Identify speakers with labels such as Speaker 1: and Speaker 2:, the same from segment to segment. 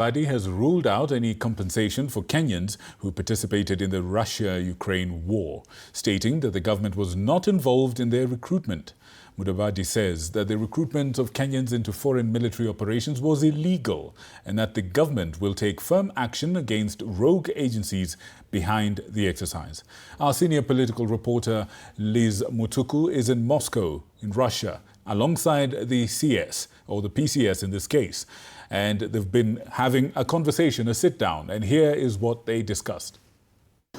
Speaker 1: Mudavadi has ruled out any compensation for Kenyans who participated in the Russia-Ukraine war, stating that the government was not involved in their recruitment. Mudavadi says that the recruitment of Kenyans into foreign military operations was illegal and that the government will take firm action against rogue agencies behind the exercise. Our senior political reporter Liz Mutuku is in Moscow, in Russia, alongside the CS, or the PCS in this case. And they've been having a conversation, a sit-down, and here is what they discussed.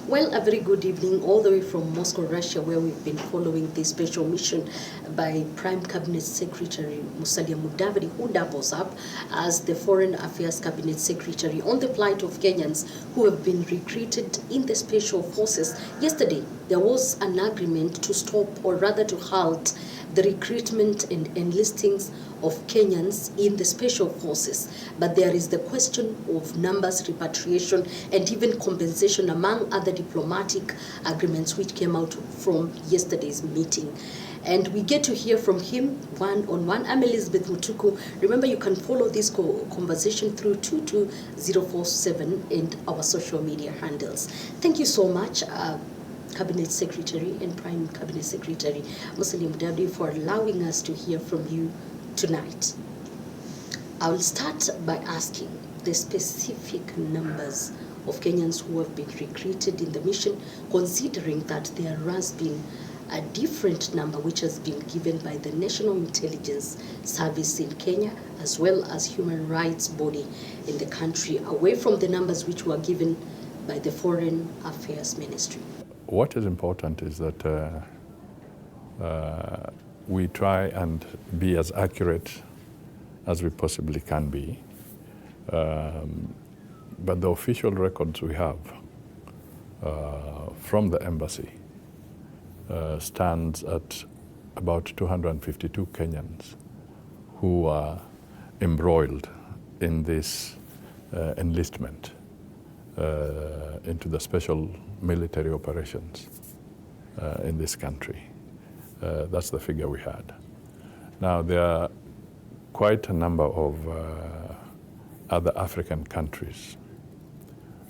Speaker 2: Well, a very good evening all the way from Moscow, Russia, where we've been following the special mission by Prime Cabinet Secretary Musalia Mudavadi, who doubles up as the Foreign Affairs Cabinet Secretary on the plight of Kenyans who have been recruited in the special forces. Yesterday, there was an agreement to stop, or rather to halt, the recruitment and enlistings of Kenyans in the special forces. But there is the question of numbers, repatriation, and even compensation, among other diplomatic agreements which came out from yesterday's meeting. And we get to hear from him one-on-one. I'm Elizabeth Mutuku. Remember, you can follow this conversation through 22047 and our social media handles. Thank you so much, Cabinet Secretary and Prime Cabinet Secretary Musalia Mudavadi, for allowing us to hear from you tonight. I will start by asking the specific numbers of Kenyans who have been recruited in the mission, considering that there has been a different number which has been given by the National Intelligence Service in Kenya, as well as human rights body in the country, away from the numbers which were given by the Foreign Affairs Ministry.
Speaker 3: What is important is that we try and be as accurate as we possibly can be. But the official records we have from the embassy stands at about 252 Kenyans who are embroiled in this enlistment into the special military operations in this country. That's the figure we had. Now, there are quite a number of other African countries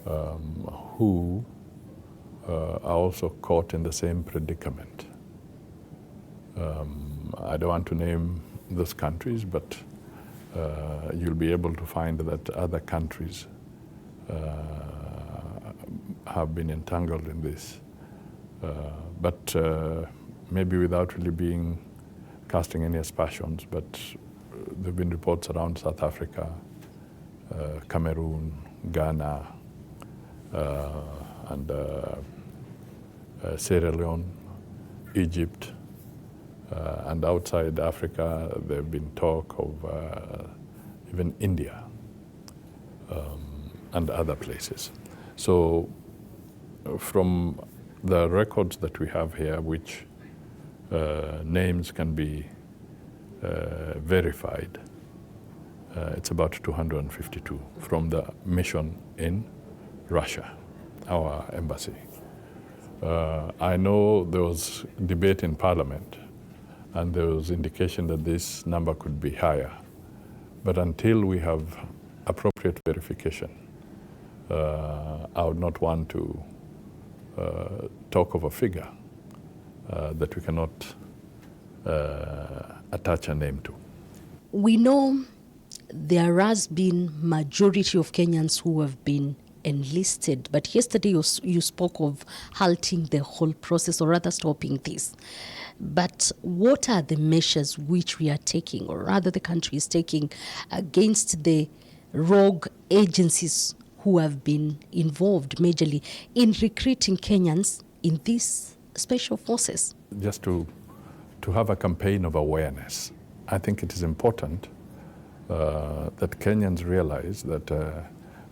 Speaker 3: who are also caught in the same predicament. I don't want to name those countries, but you'll be able to find that other countries have been entangled in this. But maybe without really casting any aspersions, but there have been reports around South Africa, Cameroon, Ghana, and Sierra Leone, Egypt, and outside Africa there have been talk of even India and other places. So from the records that we have here, which names can be verified, it's about 252 from the mission in Russia, our embassy. I know there was debate in Parliament and there was indication that this number could be higher. But until we have appropriate verification, I would not want to talk of a figure that we cannot attach a name to.
Speaker 2: We know there has been majority of Kenyans who have been enlisted, but yesterday you spoke of halting the whole process, or rather stopping this. But what are the measures which we are taking, or rather the country is taking, against the rogue agencies who have been involved majorly in recruiting Kenyans in these special forces?
Speaker 3: Just to have a campaign of awareness. I think it is important that Kenyans realize that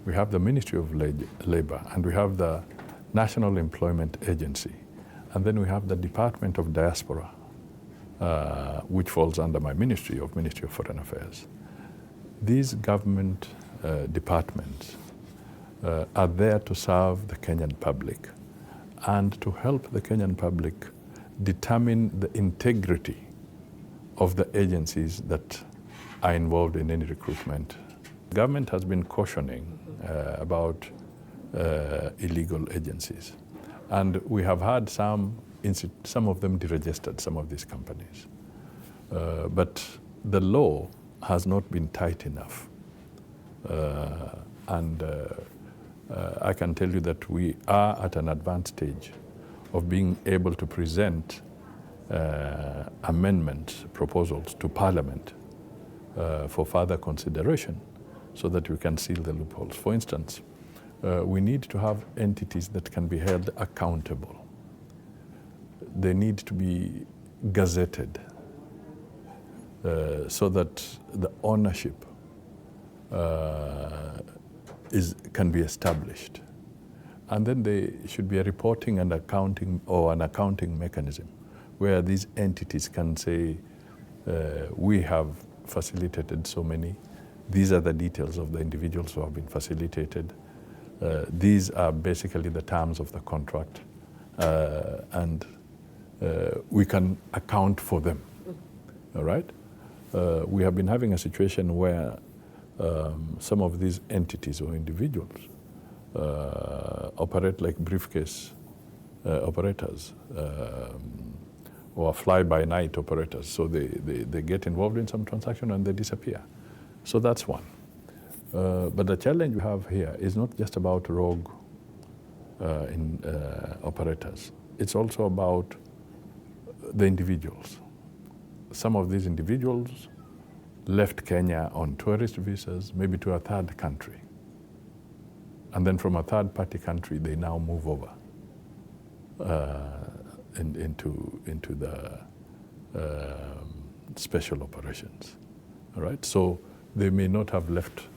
Speaker 3: we have the Ministry of Labor and we have the National Employment Agency, and then we have the Department of Diaspora, which falls under my Ministry of Foreign Affairs. These government departments are there to serve the Kenyan public and to help the Kenyan public determine the integrity of the agencies that are involved in any recruitment The government has been cautioning about illegal agencies. And we have had some of them deregistered, some of these companies. But the law has not been tight enough. I can tell you that we are at an advanced stage of being able to present amendment proposals to Parliament for further consideration so that we can seal the loopholes. For instance, we need to have entities that can be held accountable. They need to be gazetted so that the ownership can be established. And then there should be a reporting and accounting or an accounting mechanism where these entities can say, we have facilitated so many. These are the details of the individuals who have been facilitated. These are basically the terms of the contract. And we can account for them, all right? We have been having a situation where some of these entities or individuals operate like briefcase operators or fly-by-night operators. So they get involved in some transaction and they disappear. So that's one. But the challenge we have here is not just about rogue operators. It's also about the individuals. Some of these individuals left Kenya on tourist visas, maybe to a third country. And then from a third party country, they now move over into the special operations. All right? So they may not have left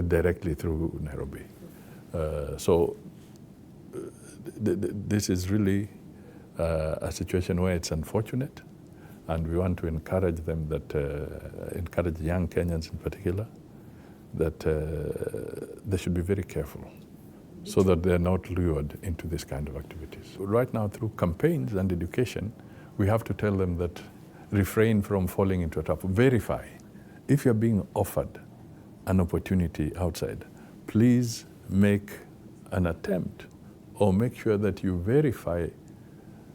Speaker 3: directly through Nairobi. This is really a situation where it's unfortunate, and we want to encourage them encourage young Kenyans in particular, that they should be very careful so that they're not lured into this kind of activities. Right now, through campaigns and education, we have to tell them that refrain from falling into a trap. Verify. If you're being offered an opportunity outside, please make an attempt or make sure that you verify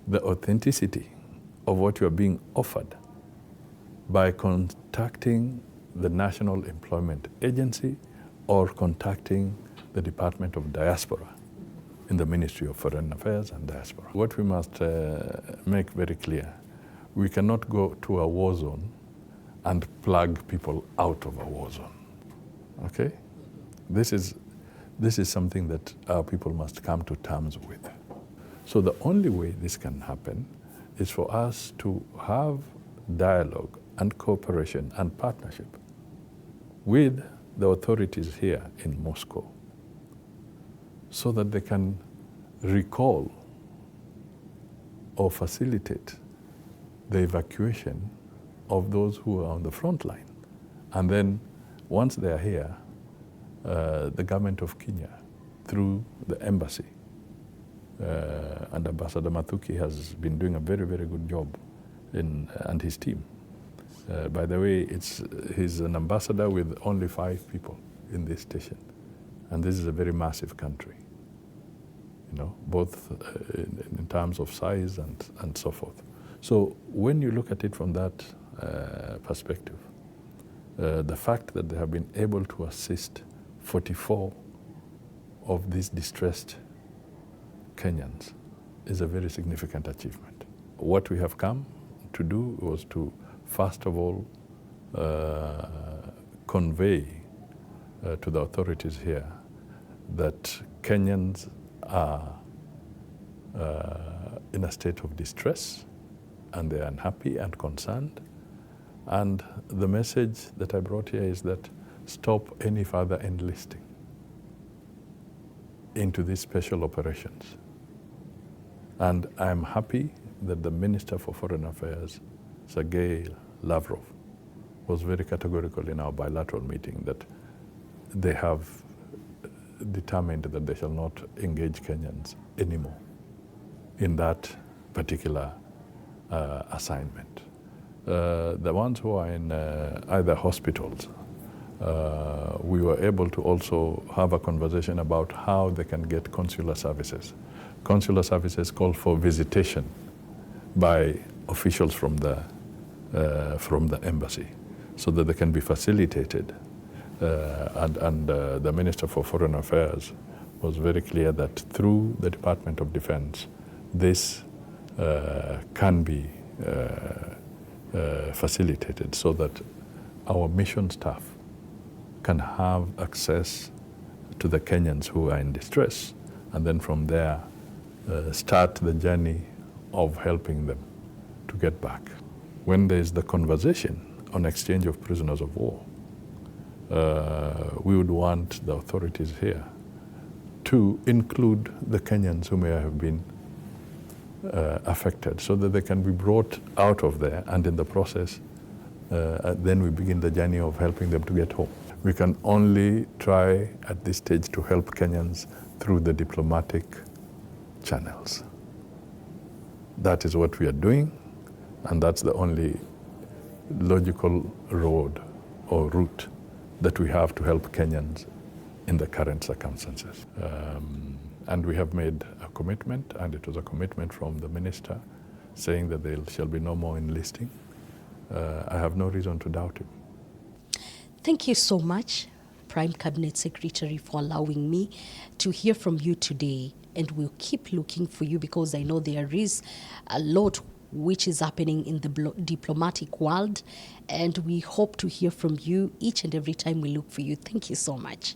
Speaker 3: the authenticity of what you are being offered by contacting the National Employment Agency or contacting the Department of Diaspora in the Ministry of Foreign Affairs and Diaspora. What we must make very clear, we cannot go to a war zone and plug people out of a war zone, okay? This is something that our people must come to terms with. So the only way this can happen is for us to have dialogue and cooperation and partnership with the authorities here in Moscow so that they can recall or facilitate the evacuation of those who are on the front line. And then once they are here, the government of Kenya, through the embassy, and Ambassador Mathuki has been doing a very, very good job and his team. By the way, he's an ambassador with only 5 people in this station. And this is a very massive country, you know, both in terms of size and so forth. So when you look at it from that perspective, the fact that they have been able to assist 44 of these distressed Kenyans is a very significant achievement. What we have come to do was to, first of all, convey to the authorities here that Kenyans are in a state of distress and they are unhappy and concerned. And the message that I brought here is that stop any further enlisting into these special operations. And I'm happy that the Minister for Foreign Affairs, Sergei Lavrov, was very categorical in our bilateral meeting that they have determined that they shall not engage Kenyans anymore in that particular assignment. The ones who are in either hospitals we were able to also have a conversation about how they can get consular services. Consular services call for visitation by officials from the embassy, so that they can be facilitated. The Minister for Foreign Affairs was very clear that through the Department of Defense, this can be facilitated so that our mission staff can have access to the Kenyans who are in distress, and then from there start the journey of helping them to get back. When there is the conversation on exchange of prisoners of war, we would want the authorities here to include the Kenyans who may have been affected, so that they can be brought out of there, and in the process, then we begin the journey of helping them to get home. We can only try at this stage to help Kenyans through the diplomatic channels. That is what we are doing, and that's the only logical road or route that we have to help Kenyans in the current circumstances. And we have made a commitment, and it was a commitment from the minister saying that there shall be no more enlisting. I have no reason to doubt him.
Speaker 2: Thank you so much, Prime Cabinet Secretary, for allowing me to hear from you today. And we'll keep looking for you, because I know there is a lot which is happening in the diplomatic world. And we hope to hear from you each and every time we look for you. Thank you so much.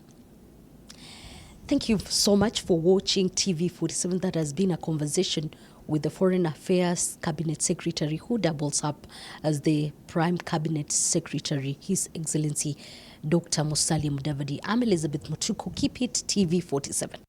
Speaker 2: Thank you so much for watching TV47. That has been a conversation with the Foreign Affairs Cabinet Secretary, who doubles up as the Prime Cabinet Secretary, His Excellency Dr. Musalia Mudavadi. I'm Elizabeth Mutuku. Keep it TV47.